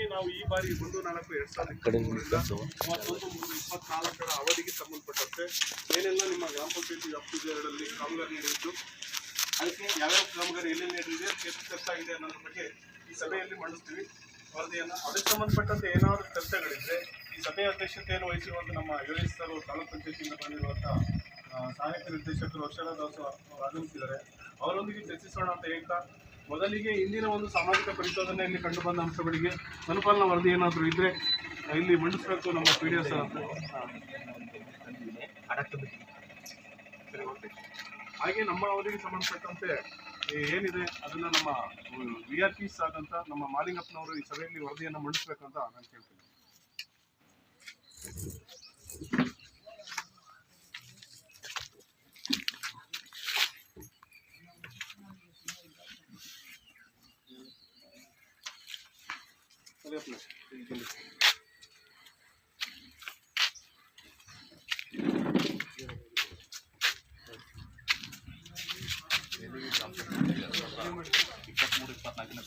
ಹಾಗೆ ನಾವು ಈ ಬಾರಿ 1/4/2023 ಅವಧಿಗೆ ಸಂಬಂಧಪಟ್ಟಂತೆ ಏನೆಲ್ಲ ನಿಮ್ಮ ಗ್ರಾಮ ಪಂಚಾಯತಿ ವ್ಯಾಪ್ತಿಗಳಲ್ಲಿ ಕಾಮಗಾರಿ ನಡೆಯಿತು, ಅದಕ್ಕೆ ಯಾವ್ಯಾವ ಕಾಮಗಾರಿ ಎಲ್ಲೆಲ್ಲಿ ನಡೆದಿದೆ, ಎಷ್ಟು ಖರ್ಚಾಗಿದೆ ಅನ್ನೋದ್ರ ಬಗ್ಗೆ ಈ ಸಭೆಯಲ್ಲಿ ಮಂಡಿಸ್ತೀವಿ ವರದಿಯನ್ನು. ಅದಕ್ಕೆ ಸಂಬಂಧಪಟ್ಟಂತೆ ಏನಾದರೂ ಚರ್ಚೆಗಳಿದ್ರೆ ಈ ಸಭೆಯ ಅಧ್ಯಕ್ಷತೆಯನ್ನು ವಹಿಸಿರುವಂಥ ನಮ್ಮ ಯೋಗೇಶ್ ಸರ್ ತಾಲೂಕು ಪಂಚಾಯತಿಯಿಂದ ಬಂದಿರುವಂಥ ಸಹಾಯಕ ನಿರ್ದೇಶಕರು ಅಕ್ಷರ ದಾಸ್ ಆಗಮಿಸಿದ್ದಾರೆ. ಅವರೊಂದಿಗೆ ಚರ್ಚಿಸೋಣ ಅಂತ ಹೇಳ್ತಾ, ಮೊದಲಿಗೆ ಇಂದಿನ ಒಂದು ಸಾಮಾಜಿಕ ಪರಿಶೋಧನೆಯಲ್ಲಿ ಕಂಡುಬಂದ ಅಂಶಗಳಿಗೆ ಅನುಪಾಲನಾ ವರದಿ ಏನಾದರೂ ಇದ್ದರೆ ಇಲ್ಲಿ ಮಂಡಿಸಬೇಕು ನಮ್ಮ PDO ಸರ್ ಅಂತ. ಹಾಗೆ ನಮ್ಮ ಅವಧಿಗೆ ಸಂಬಂಧಪಟ್ಟಂತೆ ಏನಿದೆ ಅದನ್ನು ನಮ್ಮ VRPs ಆದಂಥ ನಮ್ಮ ಮಾಲಿಂಗಪ್ಪನವರು ಈ ಸಭೆಯಲ್ಲಿ ವರದಿಯನ್ನು ಮಂಡಿಸಬೇಕಂತ ನಾನು ಕೇಳ್ತೀನಿ.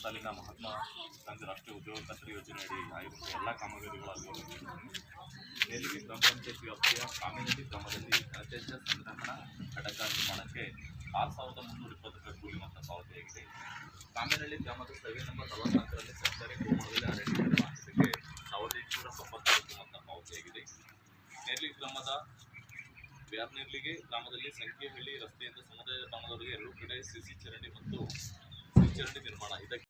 ಸಾಲಿನ ಮಹಾತ್ಮ ಗಾಂಧಿ ರಾಷ್ಟ್ರೀಯ ಉದ್ಯೋಗ ಖಾತ್ರಿ ಯೋಜನೆಯಡಿ ಆಗಿರುವ ಎಲ್ಲ ಕಾಮಗಾರಿಗಳಾಗಿವೆ. ನೇಲಿಗಿ ಗ್ರಾಮ ಪಂಚಾಯತ್ ವ್ಯಾಪ್ತಿಯ ಕಾಮಿನಹಳ್ಳಿ ಗ್ರಾಮದಲ್ಲಿ ಘನತ್ಯಾಜ್ಯ ಸಂಗ್ರಹಣಾ ಘಟಕ ನಿರ್ಮಾಣಕ್ಕೆ 6,320 ರೂಪಾಯಿ ಕೂಲಿ ಮೊತ್ತ ಪಾವತಿಯಾಗಿದೆ. ಕಾಮಿನಹಳ್ಳಿ ಗ್ರಾಮದ ಸರ್ವೆ ನಂಬರ್ 44ರಲ್ಲಿ ಸರ್ಕಾರಿ ಗೋಮಾಳದಲ್ಲಿ ಅರಣ್ಯ ನಿರ್ಮಾಣಕ್ಕೆ 1,896 ಮೊತ್ತ ಪಾವತಿಯಾಗಿದೆ. ನೇರ್ಲಿ ಗ್ರಾಮದ ಬ್ಯಾರ್ನೇರ್ಲಿಗೆ ಗ್ರಾಮದಲ್ಲಿ ಸಂಖ್ಯೆಹಳ್ಳಿ ರಸ್ತೆಯಿಂದ ಸಮುದಾಯ ತಾಣದವರೆಗೆ 2 ಕಡೆ ಸಿಸಿ ಚರಂಡಿ ಮತ್ತು ಚರಂಡಿ ನಿರ್ಮಾಣ. ಇದಕ್ಕೆ